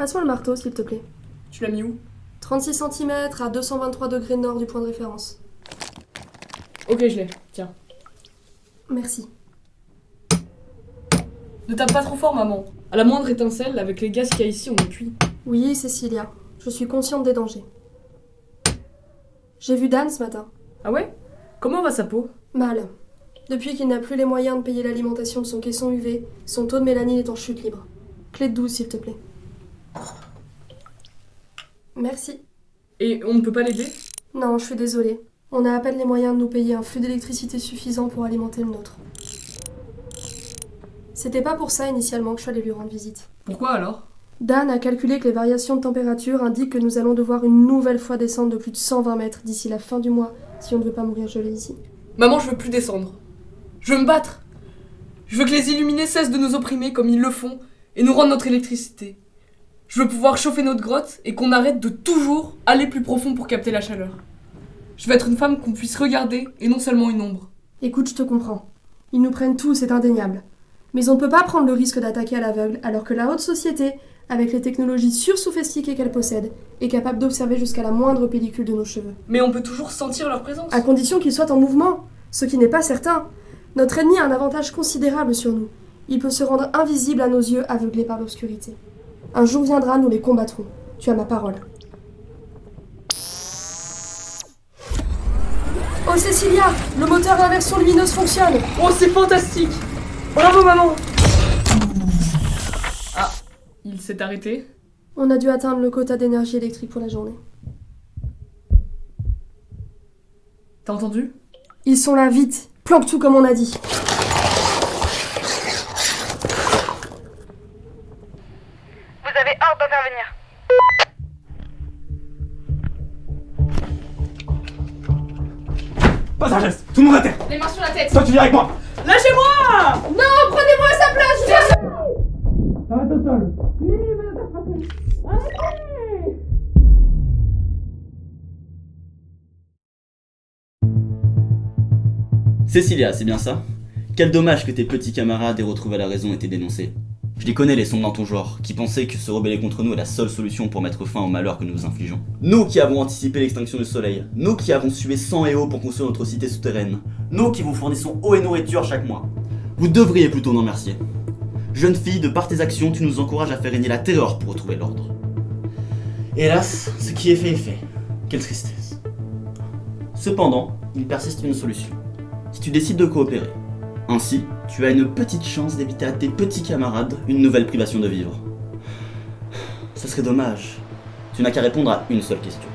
Passe-moi le marteau, s'il te plaît. Tu l'as mis où? 36 cm à 223 degrés nord du point de référence. Ok, je l'ai. Tiens. Merci. Ne tape pas trop fort, maman. À la moindre étincelle, avec les gaz qu'il y a ici, on est cuit. Oui, Cécilia. Je suis consciente des dangers. J'ai vu Dan ce matin. Ah ouais? Comment va sa peau? Mal. Depuis qu'il n'a plus les moyens de payer l'alimentation de son caisson UV, son taux de mélanine est en chute libre. Clé de 12, s'il te plaît. Merci. Et on ne peut pas l'aider? Non, je suis désolée. On a à peine les moyens de nous payer un flux d'électricité suffisant pour alimenter le nôtre. C'était pas pour ça initialement que je suis allée lui rendre visite. Pourquoi alors? Dan a calculé que les variations de température indiquent que nous allons devoir une nouvelle fois descendre de plus de 120 mètres d'ici la fin du mois si on ne veut pas mourir gelé ici. Maman, je veux plus descendre. Je veux me battre. Je veux que les illuminés cessent de nous opprimer comme ils le font et nous rendent notre électricité. Je veux pouvoir chauffer notre grotte et qu'on arrête de toujours aller plus profond pour capter la chaleur. Je veux être une femme qu'on puisse regarder et non seulement une ombre. Écoute, je te comprends. Ils nous prennent tous, c'est indéniable. Mais on ne peut pas prendre le risque d'attaquer à l'aveugle alors que la haute société, avec les technologies sursophistiquées qu'elle possède, est capable d'observer jusqu'à la moindre pellicule de nos cheveux. Mais on peut toujours sentir leur présence. À condition qu'ils soient en mouvement, ce qui n'est pas certain. Notre ennemi a un avantage considérable sur nous. Il peut se rendre invisible à nos yeux aveuglés par l'obscurité. Un jour viendra, nous les combattrons. Tu as ma parole. Oh Cécilia, le moteur d'inversion lumineuse fonctionne. Oh, c'est fantastique! Bravo, maman! Ah, il s'est arrêté. On a dû atteindre le quota d'énergie électrique pour la journée. T'as entendu? Ils sont là, vite. Planque tout comme on a dit. Vous avez ordre d'intervenir. Pas un geste, tout le monde à terre. Les mains sur la tête! Toi tu viens avec moi. Lâchez-moi! Non, prenez-moi à sa place, Arrête au sol. Cécilia, c'est bien ça? Quel dommage que tes petits camarades aient retrouvé la raison et t'aient dénoncé. Je les connais les sombres dans ton genre, qui pensaient que se rebeller contre nous est la seule solution pour mettre fin au malheur que nous nous infligeons. Nous qui avons anticipé l'extinction du soleil, nous qui avons sué sang et eau pour construire notre cité souterraine, nous qui vous fournissons eau et nourriture chaque mois. Vous devriez plutôt nous remercier. Jeune fille, de par tes actions, tu nous encourages à faire régner la terreur pour retrouver l'ordre. Hélas, ce qui est fait. Quelle tristesse. Cependant, il persiste une solution. Si tu décides de coopérer. Ainsi, tu as une petite chance d'éviter à tes petits camarades une nouvelle privation de vivre. Ça serait dommage. Tu n'as qu'à répondre à une seule question.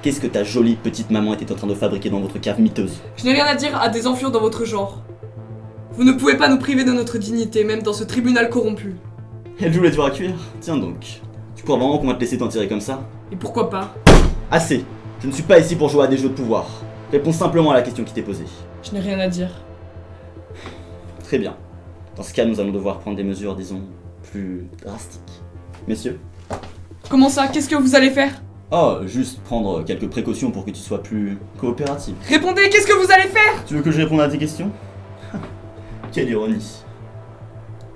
Qu'est-ce que ta jolie petite maman était en train de fabriquer dans votre cave miteuse? Je n'ai rien à dire à des enflures dans votre genre. Vous ne pouvez pas nous priver de notre dignité, même dans ce tribunal corrompu. Elle joue les tours à cuire? Tiens donc. Tu crois vraiment qu'on va te laisser t'en tirer comme ça? Et pourquoi pas? Assez. Je ne suis pas ici pour jouer à des jeux de pouvoir. Réponds simplement à la question qui t'est posée. Je n'ai rien à dire. Très bien. Dans ce cas, nous allons devoir prendre des mesures, disons, plus drastiques. Messieurs? Comment ça? Qu'est-ce que vous allez faire? Oh, juste prendre quelques précautions pour que tu sois plus coopérative. Répondez, qu'est-ce que vous allez faire? Tu veux que je réponde à tes questions? Quelle ironie.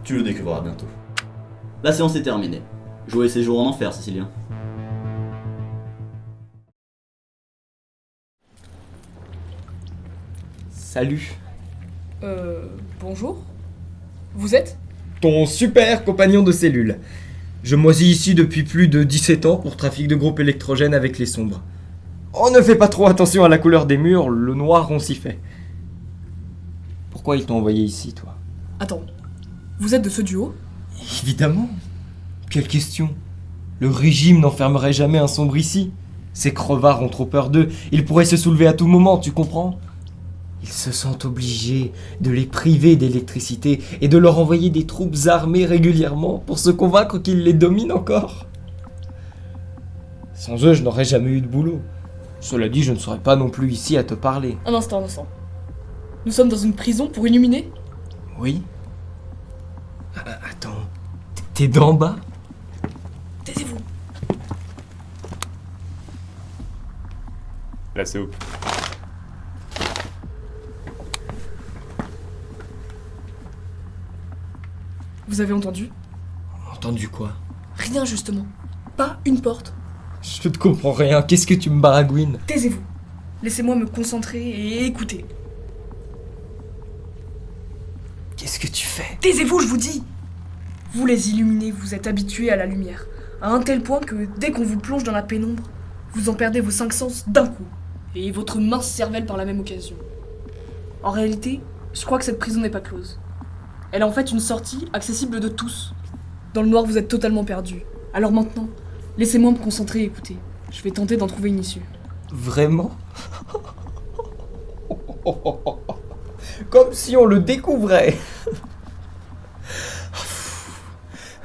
Tu le découvriras bientôt. La séance est terminée. Joyeux séjour en enfer, Cécilien. Salut. Bonjour? Vous êtes? Ton super compagnon de cellule. Je moisis ici depuis plus de 17 ans pour trafic de groupes électrogènes avec les sombres. On ne fait pas trop attention à la couleur des murs, le noir on s'y fait. Pourquoi ils t'ont envoyé ici, toi? Attends, vous êtes de ce duo? Évidemment. Quelle question? Le régime n'enfermerait jamais un sombre ici. Ces crevards ont trop peur d'eux, ils pourraient se soulever à tout moment, tu comprends? Ils se sentent obligés de les priver d'électricité et de leur envoyer des troupes armées régulièrement pour se convaincre qu'ils les dominent encore. Sans eux, je n'aurais jamais eu de boulot. Cela dit, je ne serais pas non plus ici à te parler. Un instant. Nous sommes dans une prison pour illuminés? Oui? Attends, t'es d'en bas? Taisez-vous. La soupe. Vous avez entendu? Entendu quoi? Rien. Rien justement. Pas une porte. Je ne comprends rien, qu'est-ce que tu me baragouines? Taisez-vous. Laissez-moi me concentrer et écouter. Qu'est-ce que tu fais? Taisez-vous, je vous dis. Vous les illuminés, vous êtes habitués à la lumière, à un tel point que dès qu'on vous plonge dans la pénombre, vous en perdez vos 5 sens d'un coup, et votre mince cervelle par la même occasion. En réalité, je crois que cette prison n'est pas close. Elle est en fait une sortie accessible de tous. Dans le noir, vous êtes totalement perdus. Alors maintenant, laissez-moi me concentrer et écouter. Je vais tenter d'en trouver une issue. Vraiment? Comme si on le découvrait.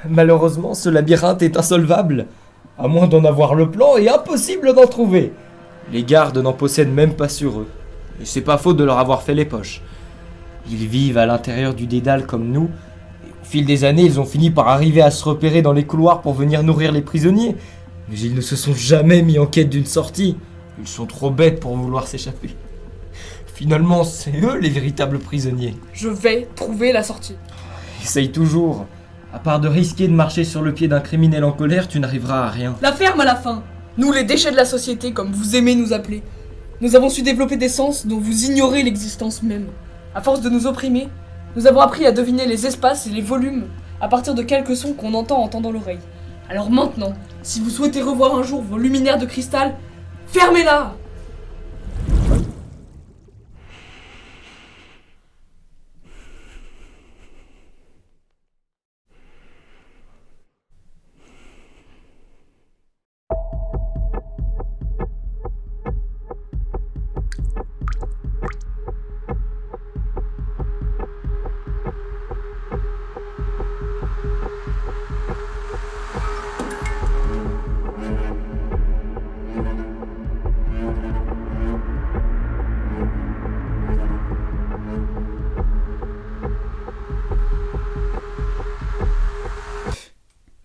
Malheureusement, ce labyrinthe est insolvable. À moins d'en avoir le plan, et impossible d'en trouver. Les gardes n'en possèdent même pas sur eux. Et c'est pas faute de leur avoir fait les poches. Ils vivent à l'intérieur du dédale comme nous. Et au fil des années, ils ont fini par arriver à se repérer dans les couloirs pour venir nourrir les prisonniers. Mais ils ne se sont jamais mis en quête d'une sortie. Ils sont trop bêtes pour vouloir s'échapper. Finalement, c'est eux les véritables prisonniers. Je vais trouver la sortie. Essaye toujours. À part de risquer de marcher sur le pied d'un criminel en colère, tu n'arriveras à rien. La ferme à la fin. Nous, les déchets de la société, comme vous aimez nous appeler. Nous avons su développer des sens dont vous ignorez l'existence même. À force de nous opprimer, nous avons appris à deviner les espaces et les volumes à partir de quelques sons qu'on entend en tendant l'oreille. Alors maintenant, si vous souhaitez revoir un jour vos luminaires de cristal, fermez-la!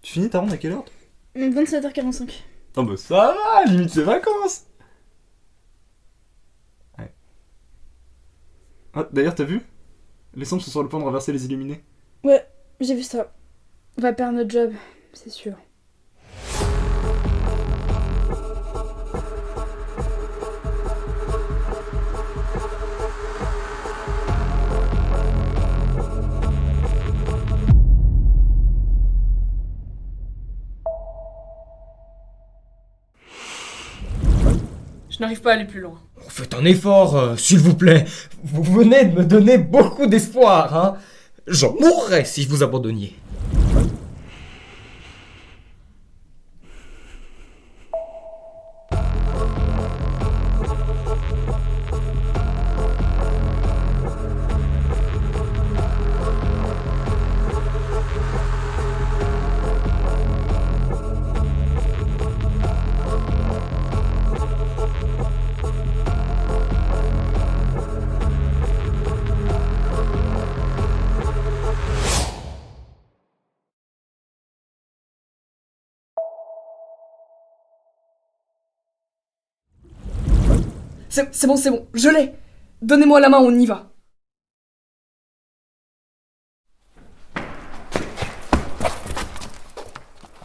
Tu finis ta ronde à quelle heure? 27h45. Non bah ça va, limite c'est vacances. Ouais. Ah, d'ailleurs t'as vu? Les sombres sont sur le point de renverser les illuminés. Ouais, j'ai vu ça. On va perdre notre job, c'est sûr. Je n'arrive pas à aller plus loin. Faites un effort, s'il vous plaît. Vous venez de me donner beaucoup d'espoir, hein. J'en mourrais si je vous abandonniez. C'est bon, je l'ai. Donnez-moi la main, on y va.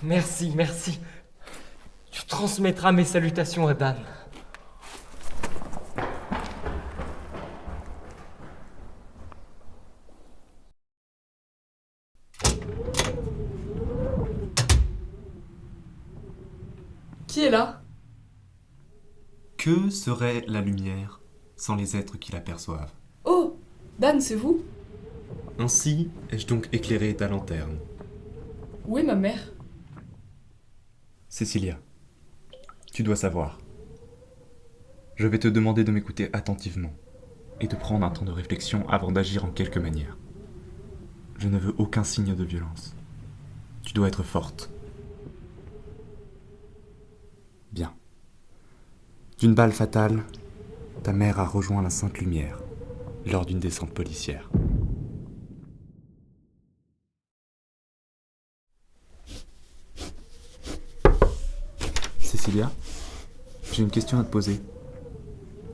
Merci, merci. Tu transmettras mes salutations à Dan. Qui est là? Que serait la lumière sans les êtres qui l'aperçoivent? Oh, Dan, c'est vous? Ainsi ai-je donc éclairé ta lanterne. Où est ma mère? Cécilia, tu dois savoir. Je vais te demander de m'écouter attentivement et de prendre un temps de réflexion avant d'agir en quelque manière. Je ne veux aucun signe de violence. Tu dois être forte. Bien. D'une balle fatale, ta mère a rejoint la Sainte Lumière lors d'une descente policière. Cécilia, j'ai une question à te poser.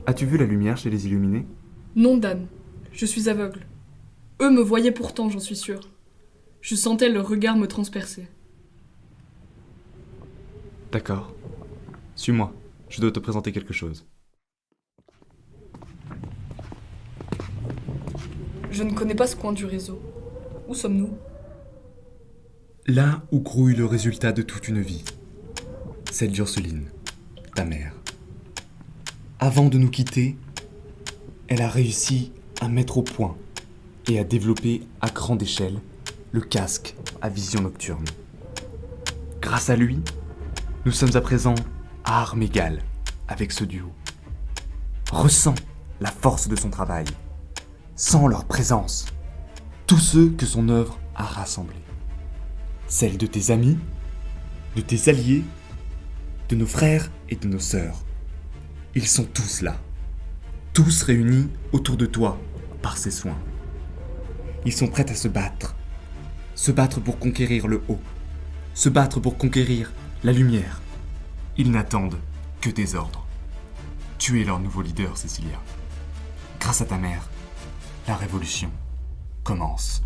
As-tu vu la lumière chez les illuminés? Non, Dan. Je suis aveugle. Eux me voyaient pourtant, j'en suis sûre. Je sentais leur regard me transpercer. D'accord. Suis-moi, je dois te présenter quelque chose. Je ne connais pas ce coin du réseau. Où sommes-nous? Là où grouille le résultat de toute une vie. Celle d'Ursuline, ta mère. Avant de nous quitter, elle a réussi à mettre au point et à développer à grande échelle le casque à vision nocturne. Grâce à lui, nous sommes à présent à armes égales avec ce duo. Ressens la force de son travail. Sens leur présence. Tous ceux que son œuvre a rassemblés. Celle de tes amis, de tes alliés, de nos frères et de nos sœurs. Ils sont tous là. Tous réunis autour de toi par ses soins. Ils sont prêts à se battre. Se battre pour conquérir le haut. Se battre pour conquérir la lumière. Ils n'attendent que tes ordres. Tu es leur nouveau leader, Cecilia. Grâce à ta mère, la révolution commence.